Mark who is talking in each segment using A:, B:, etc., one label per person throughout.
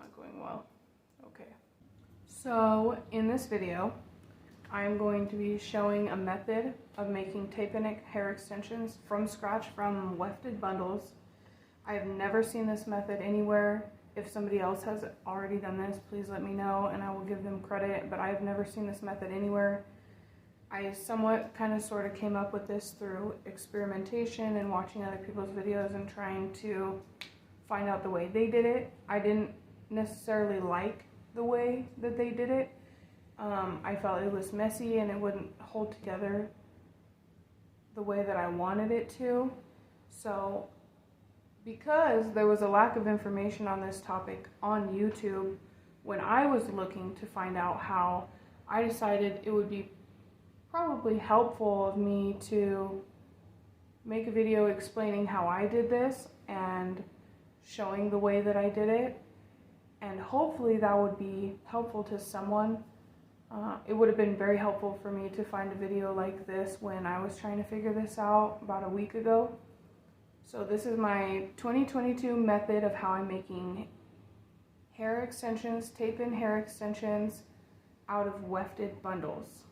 A: not going well. Okay. So in this video, I'm going to be showing a method of making tape and hair extensions from scratch from wefted bundles. I've never seen this method anywhere. If somebody else has already done this, please let me know and I will give them credit, but I've never seen this method anywhere. I somewhat sort of came up with this through experimentation and watching other people's videos and trying to find out the way they did it. I didn't necessarily like the way that they did it. I felt it was messy and it wouldn't hold together the way that I wanted it to. So because there was a lack of information on this topic on YouTube, when I was looking to find out how, I decided it would be probably helpful of me to make a video explaining how I did this and showing the way that I did it, and hopefully that would be helpful to someone. It would have been very helpful for me to find a video like this when I was trying to figure this out about a week ago. So this is my 2022 method of how I'm making hair extensions, tape-in hair extensions out of wefted bundles.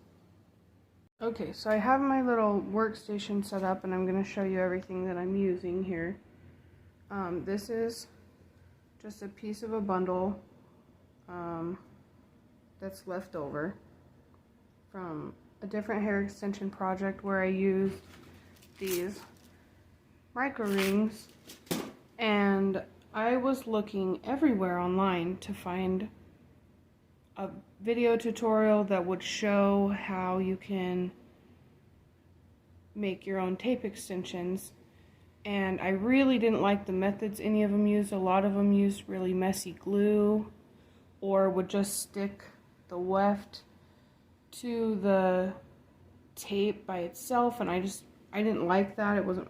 A: Okay, so I have my little workstation set up and I'm going to show you everything that I'm using here. This is just a piece of a bundle that's left over from a different hair extension project where I used these micro rings, and I was looking everywhere online to find a video tutorial that would show how you can make your own tape extensions, and I really didn't like the methods any of them used. A lot of them used really messy glue or would just stick the weft to the tape by itself, and I didn't like that. It wasn't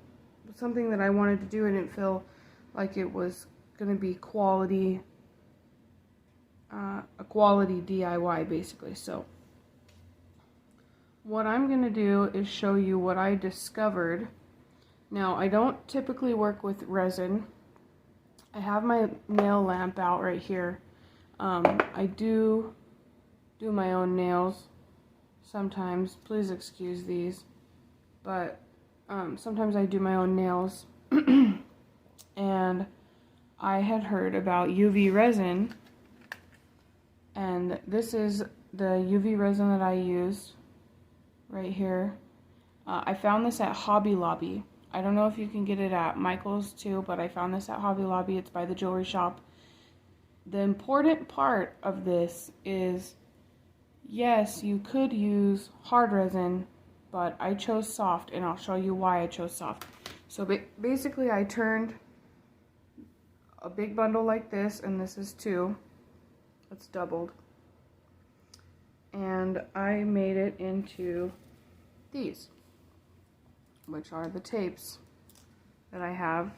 A: something that I wanted to do. I didn't feel like it was going to be quality, a quality DIY basically. So what I'm going to do is show you what I discovered. Now, I don't typically work with resin. I have my nail lamp out right here. I do my own nails sometimes. Please excuse these, but sometimes I do my own nails. And I had heard about UV resin, and this is the UV resin that I used right here. I found this at Hobby Lobby. I don't know if you can get it at Michael's too, but I found this at Hobby Lobby. It's by the jewelry shop. The important part of this is, yes, you could use hard resin, but I chose soft, and I'll show you why I chose soft. So basically I turned a big bundle like this, and this is 2. It's doubled. And I made it into these, which are the tapes that I have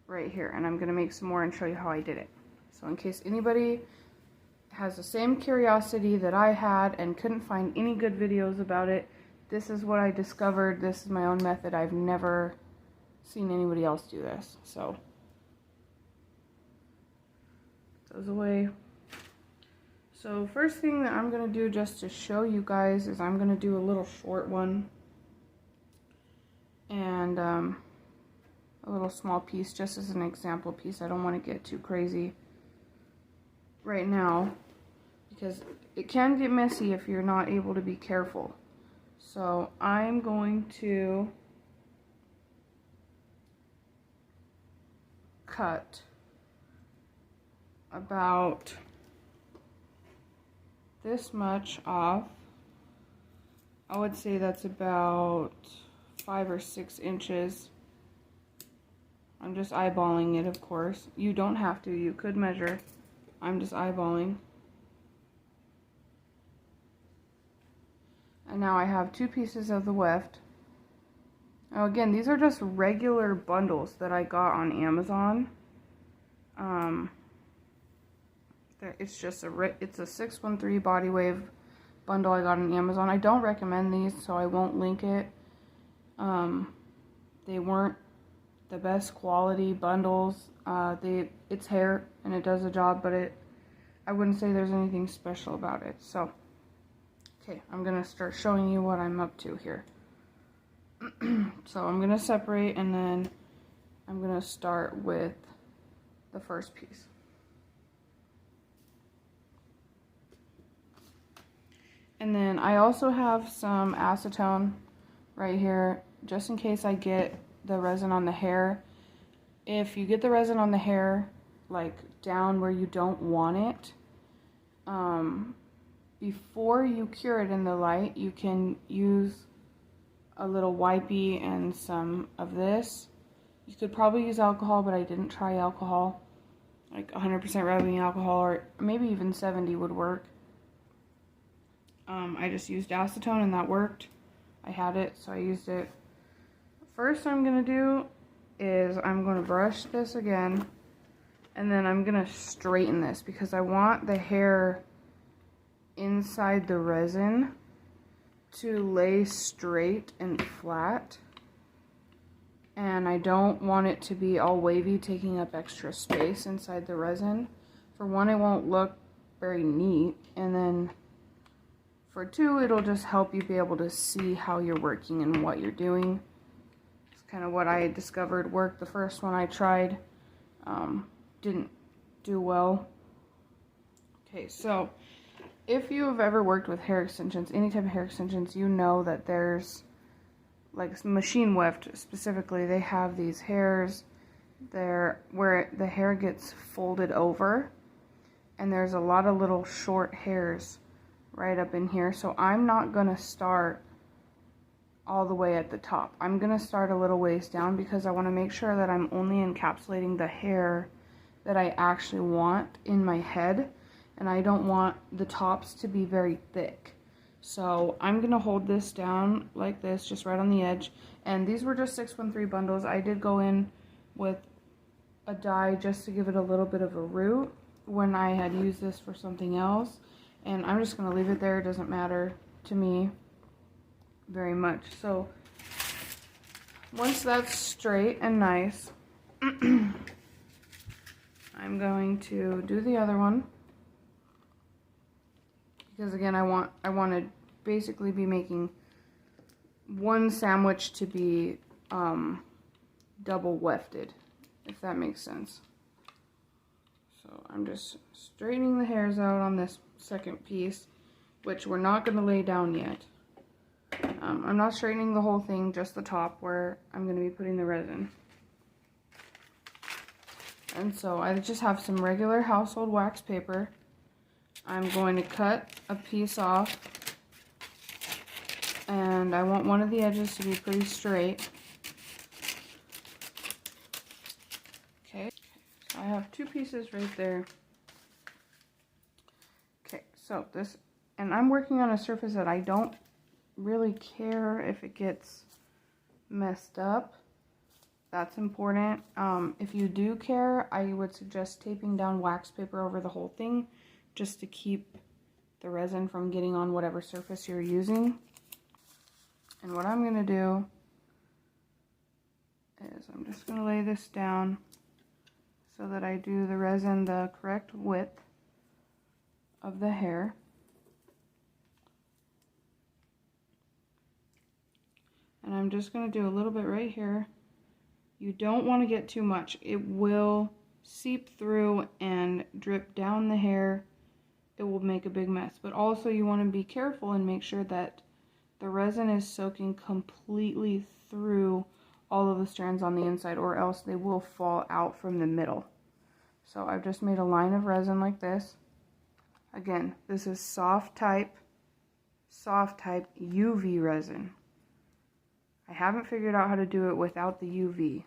A: right here. And I'm going to make some more and show you how I did it. So in case anybody has the same curiosity that I had and couldn't find any good videos about it, this is what I discovered. This is my own method. I've never seen anybody else do this. So those away. So first thing that I'm going to do just to show you guys is I'm going to do a little short one and a little small piece just as an example piece. I don't want to get too crazy right now because it can get messy if you're not able to be careful. So I'm going to cut about this much off. I would say that's about 5 or 6 inches. I'm just eyeballing it, of course. You don't have to, you could measure. I'm just eyeballing. And now I have 2 pieces of the weft. Now again, these are just regular bundles that I got on Amazon. It's just it's a 613 body wave bundle I got on Amazon. I don't recommend these, so I won't link it. They weren't the best quality bundles. It's hair and it does the job, but I wouldn't say there's anything special about it. So, okay, I'm gonna start showing you what I'm up to here. So I'm gonna separate, and then I'm gonna start with the first piece. And then I also have some acetone right here, just in case I get the resin on the hair. If you get the resin on the hair, like down where you don't want it, before you cure it in the light, you can use a little wipey and some of this. You could probably use alcohol, but I didn't try alcohol. Like 100% rubbing alcohol, or maybe even 70 would work. I just used acetone and that worked. I had it, so I used it. First I'm going to do is I'm going to brush this again, and then I'm going to straighten this because I want the hair inside the resin to lay straight and flat, and I don't want it to be all wavy, taking up extra space inside the resin. For one, it won't look very neat, and then for two, it'll just help you be able to see how you're working and what you're doing. It's kind of what I discovered worked the first one I tried. Didn't do well. Okay, so if you have ever worked with hair extensions, any type of hair extensions, you know that there's, like machine weft specifically, they have these hairs there where the hair gets folded over, and there's a lot of little short hairs right up in here. So I'm not gonna start all the way at the top. I'm gonna start a little ways down because I want to make sure that I'm only encapsulating the hair that I actually want in my head, and I don't want the tops to be very thick. So I'm gonna hold this down like this, just right on the edge. And these were just 613 bundles. I did go in with a dye just to give it a little bit of a root when I had used this for something else. And I'm just gonna leave it there. It doesn't matter to me very much. So once that's straight and nice, I'm going to do the other one, because again, I want to basically be making one sandwich to be double wefted, if that makes sense. So I'm just straightening the hairs out on this second piece, which we're not going to lay down yet. I'm not straightening the whole thing, just the top where I'm going to be putting the resin. And so I just have some regular household wax paper. I'm going to cut a piece off, and I want one of the edges to be pretty straight. Okay, so I have two pieces right there. Okay, so this, and I'm working on a surface that I don't really care if it gets messed up. That's important. If you do care, I would suggest taping down wax paper over the whole thing, just to keep the resin from getting on whatever surface you're using. And what I'm going to do is I'm just going to lay this down so that I do the resin the correct width of the hair. And I'm just going to do a little bit right here. You don't want to get too much. It will seep through and drip down the hair. It will make a big mess. But also you want to be careful and make sure that the resin is soaking completely through all of the strands on the inside, or else they will fall out from the middle. So I've just made a line of resin like this. Again, this is soft type UV resin. I haven't figured out how to do it without the UV.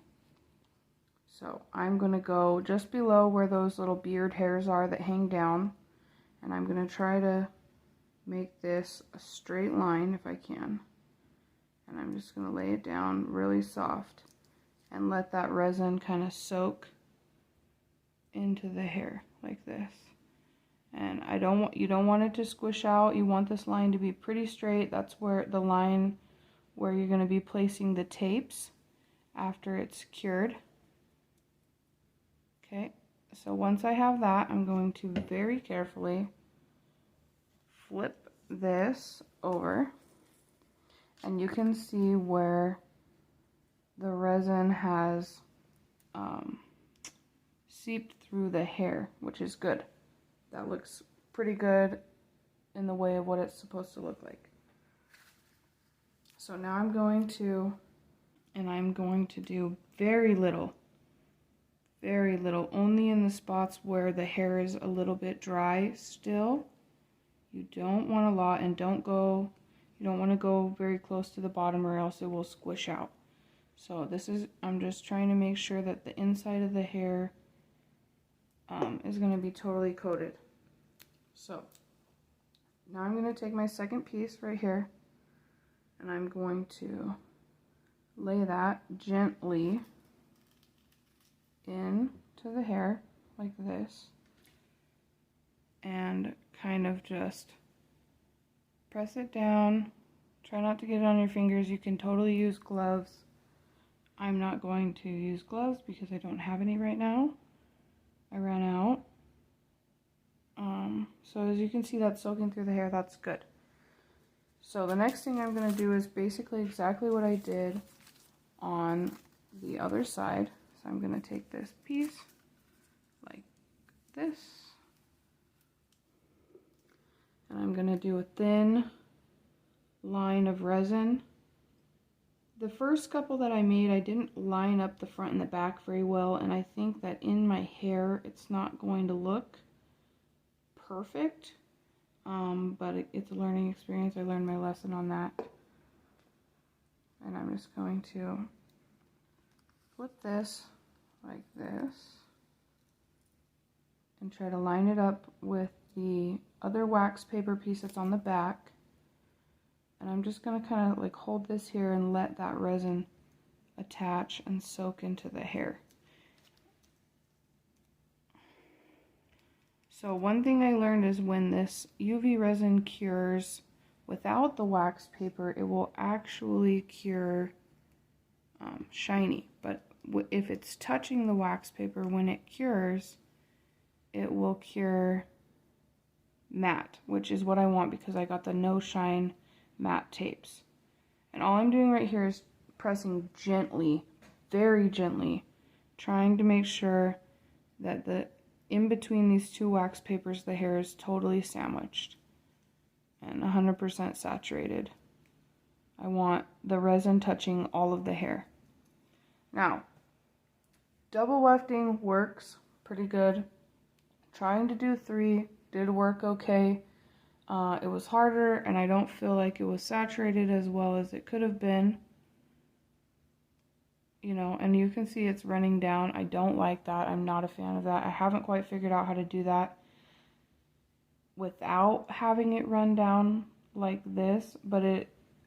A: So I'm going to go just below where those little beard hairs are that hang down, and I'm going to try to make this a straight line if I can. And I'm just going to lay it down really soft and let that resin kind of soak into the hair like this. And you don't want it to squish out. You want this line to be pretty straight. That's where the line where you're going to be placing the tapes. after it's cured. Okay, so once I have that, I'm going to very carefully flip this over, and you can see where the resin has seeped through the hair, which is good. That looks pretty good in the way of what it's supposed to look like. So now I'm going to do very little, only in the spots where the hair is a little bit dry still. You don't want a lot, and you don't want to go very close to the bottom or else it will squish out. So I'm just trying to make sure that the inside of the hair is going to be totally coated. So now I'm going to take my second piece right here, and I'm going to lay that gently into the hair like this, and kind of just press it down. Try not to get it on your fingers. You can totally use gloves. I'm not going to use gloves because I don't have any right now. I ran out. So as you can see, that's soaking through the hair. That's good. So the next thing I'm going to do is basically exactly what I did on the other side. So I'm going to take this piece like this, and I'm going to do a thin line of resin. The first couple that I made, I didn't line up the front and the back very well, and I think that in my hair it's not going to look perfect, but it's a learning experience. I learned my lesson on that. And I'm just going to flip this like this and try to line it up with the other wax paper piece that's on the back. And I'm just going to kind of like hold this here and let that resin attach and soak into the hair. So one thing I learned is when this UV resin cures without the wax paper, it will actually cure shiny. But if it's touching the wax paper when it cures, it will cure matte, which is what I want because I got the no shine matte tapes. And all I'm doing right here is pressing gently, very gently, trying to make sure that in between these two wax papers the hair is totally sandwiched and 100% saturated. I want the resin touching all of the hair. Now, double wefting works pretty good. Trying to do 3 did work okay. It was harder, and I don't feel like it was saturated as well as it could have been. You know, and you can see it's running down. I don't like that. I'm not a fan of that. I haven't quite figured out how to do that without having it run down like this, but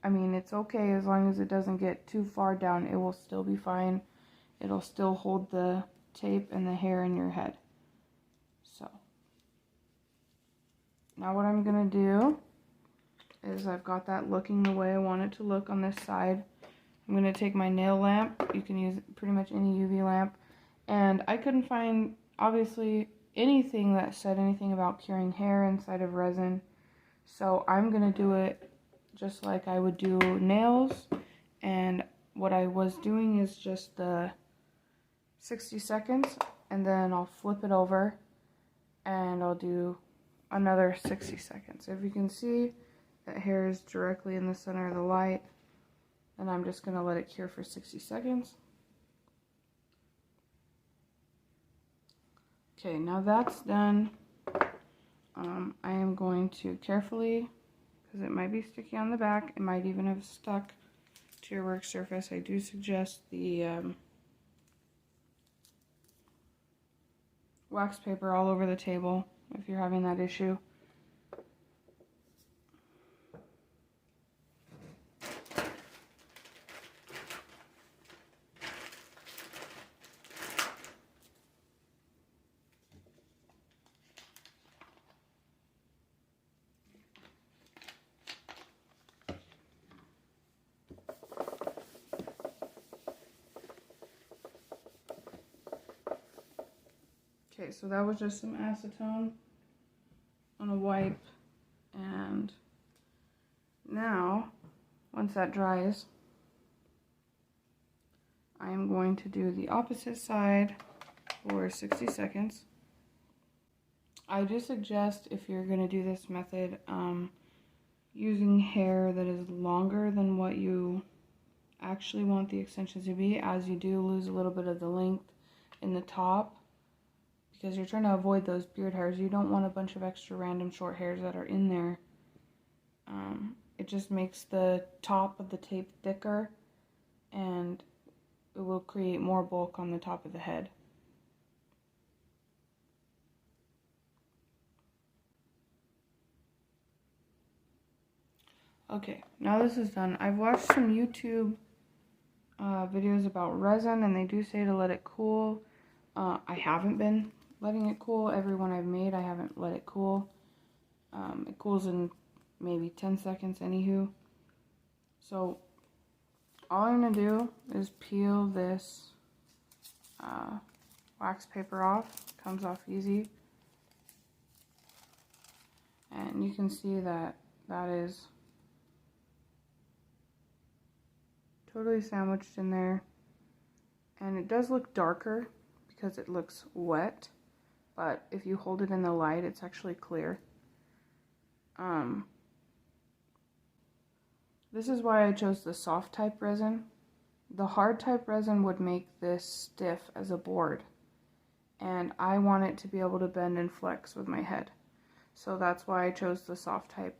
A: I mean, it's okay as long as it doesn't get too far down. It will still be fine. It'll still hold the tape and the hair in your head. So now what I'm gonna do is I've got that looking the way I want it to look on this side. I'm going to take my nail lamp. You can use pretty much any UV lamp. And I couldn't find, obviously, anything that said anything about curing hair inside of resin. So I'm going to do it just like I would do nails. And what I was doing is just the 60 seconds. And then I'll flip it over. And I'll do another 60 seconds. So if you can see, that hair is directly in the center of the light. And I'm just going to let it cure for 60 seconds. Okay, now that's done. I am going to carefully, because it might be sticky on the back, it might even have stuck to your work surface. I do suggest the wax paper all over the table if you're having that issue. Okay, so that was just some acetone on a wipe, and now, once that dries, I am going to do the opposite side for 60 seconds. I do suggest, if you're going to do this method, using hair that is longer than what you actually want the extensions to be, as you do lose a little bit of the length in the top, because you're trying to avoid those beard hairs. You don't want a bunch of extra random short hairs that are in there. It just makes the top of the tape thicker, and it will create more bulk on the top of the head. Okay, now this is done. I've watched some YouTube videos about resin, and they do say to let it cool. I haven't been letting it cool. Every one I've made, I haven't let it cool. It cools in maybe 10 seconds anywho. So all I'm going to do is peel this wax paper off. It comes off easy. And you can see that that is totally sandwiched in there. And it does look darker because it looks wet, but if you hold it in the light, it's actually clear. This is why I chose the soft type resin. The hard type resin would make this stiff as a board, and I want it to be able to bend and flex with my head. So that's why I chose the soft type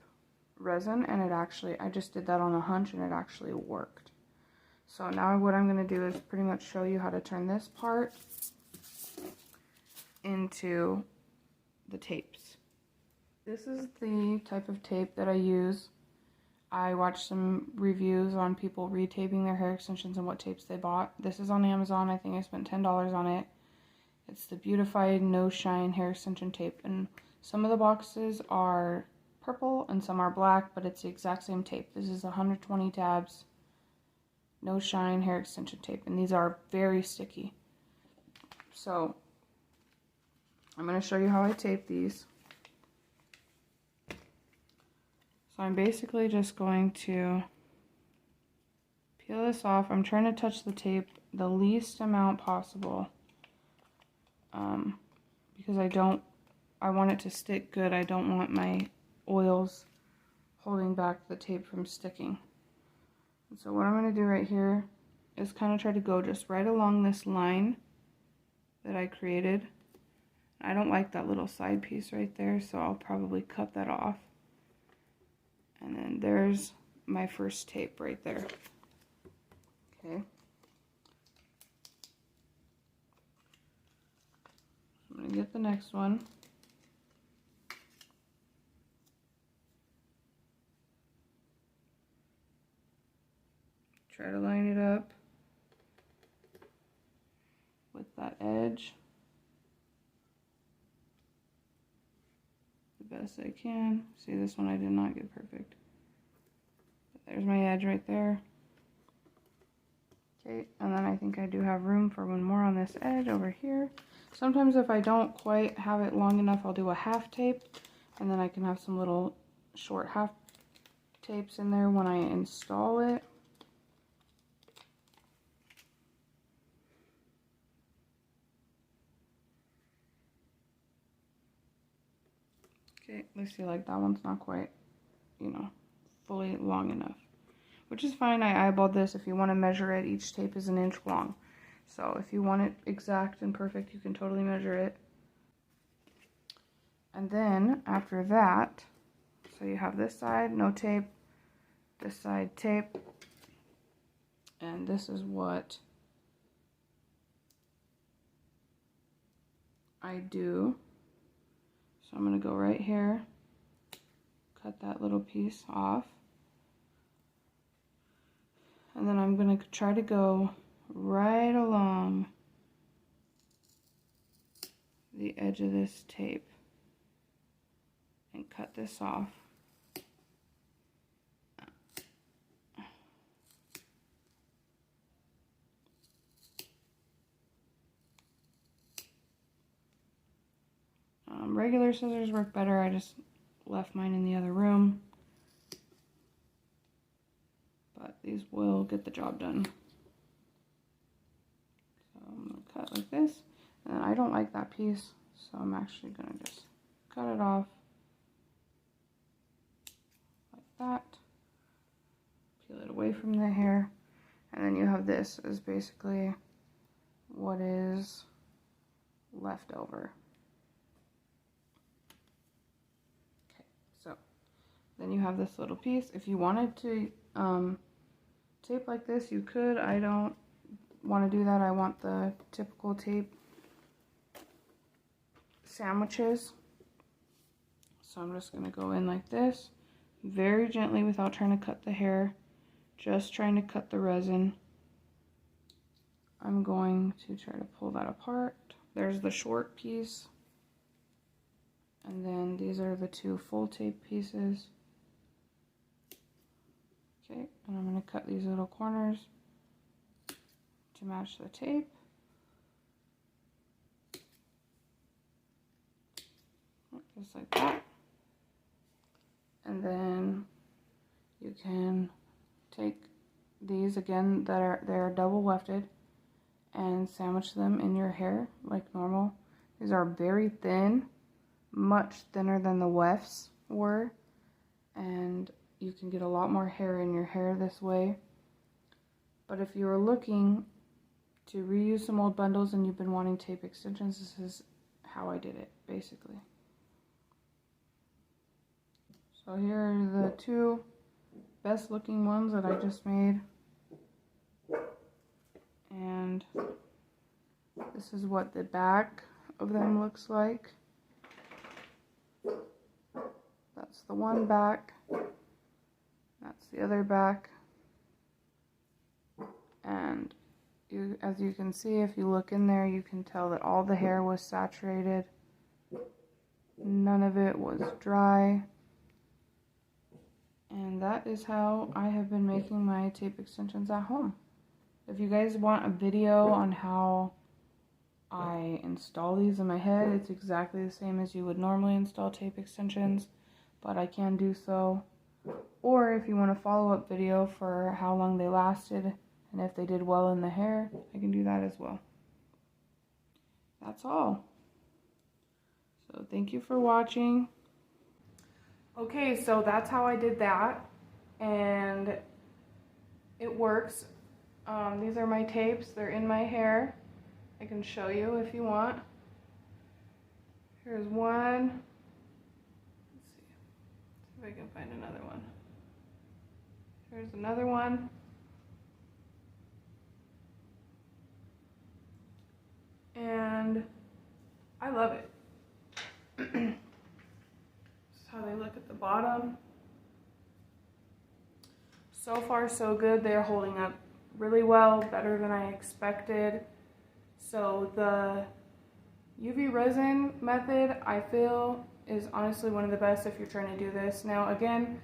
A: resin, and I just did that on a hunch, and it actually worked. So now what I'm going to do is pretty much show you how to turn this part into the tapes. This is the type of tape that I use. I watched some reviews on people retaping their hair extensions and what tapes they bought. This is on Amazon. I think I spent $10 on it. It's the Beautified No Shine hair extension tape, and some of the boxes are purple and some are black, but it's the exact same tape. This is 120 tabs No Shine hair extension tape, and these are very sticky. So I'm going to show you how I tape these. So I'm basically just going to peel this off. I'm trying to touch the tape the least amount possible, because I want it to stick good. I don't want my oils holding back the tape from sticking. And so what I'm going to do right here is kind of try to go just right along this line that I created. I don't like that little side piece right there, so I'll probably cut that off. And then there's my first tape right there. Okay. I'm going to get the next one. Try to line it up with that edge the best I can. See, this one I did not get perfect. But there's my edge right there. Okay, and then I think I do have room for one more on this edge over here. Sometimes if I don't quite have it long enough, I'll do a half tape, and then I can have some little short half tapes in there when I install it. Okay, let's see, like that one's not quite, fully long enough, which is fine. I eyeballed this. If you want to measure it, each tape is 1 inch long. So if you want it exact and perfect, you can totally measure it. And then after that, so you have this side, no tape, this side tape, and this is what I do. So I'm going to go right here, cut that little piece off, and then I'm going to try to go right along the edge of this tape and cut this off. Regular scissors work better. I just left mine in the other room. But these will get the job done. So I'm going to cut like this. And I don't like that piece, so I'm actually going to just cut it off like that. Peel it away from the hair. And then you have this is basically what is left over. Okay, so then you have this little piece. If you wanted to tape like this, you could. I don't want to do that. I want the typical tape sandwiches. So I'm just going to go in like this, very gently without trying to cut the hair, just trying to cut the resin. I'm going to try to pull that apart. There's the short piece. And then these are the two full tape pieces. Okay, and I'm going to cut these little corners to match the tape. Just like that. And then you can take these again they're double wefted and sandwich them in your hair like normal. These are very thin, much thinner than the Wefts were, and you can get a lot more hair in your hair this way. But if you are looking to reuse some old bundles and you've been wanting tape extensions, this is how I did it, basically. So here are the two best looking ones that I just made. And this is what the back of them looks like. That's the one back. That's the other back. And as you can see, if you look in there, you can tell that all the hair was saturated. None of it was dry. And that is how I have been making my tape extensions at home. If you guys want a video on how I install these in my head, it's exactly the same as you would normally install tape extensions, but I can do so. Or if you want a follow-up video for how long they lasted and if they did well in the hair, I can do that as well. That's all. So thank you for watching. Okay, so that's how I did that, and it works. These are my tapes. They're in my hair. I can show you if you want. Here's one. Let's see if I can find another one. Here's another one. And I love it. This is how they look at the bottom. So far so good. They're holding up really well, better than I expected. So the UV resin method, I feel, is honestly one of the best if you're trying to do this. Now again,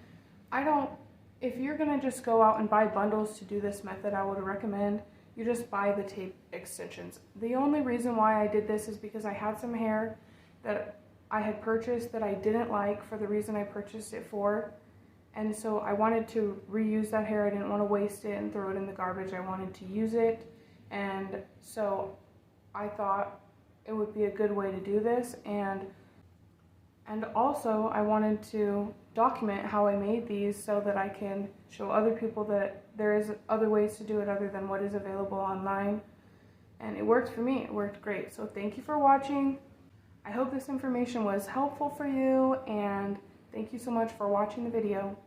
A: if you're gonna just go out and buy bundles to do this method, I would recommend you just buy the tape extensions. The only reason why I did this is because I had some hair that I had purchased that I didn't like for the reason I purchased it for. And so I wanted to reuse that hair. I didn't want to waste it and throw it in the garbage. I wanted to use it. And so I thought it would be a good way to do this. And also I wanted to document how I made these so that I can show other people that there is other ways to do it other than what is available online. And it worked for me. It worked great. So thank you for watching. I hope this information was helpful for you, and thank you so much for watching the video.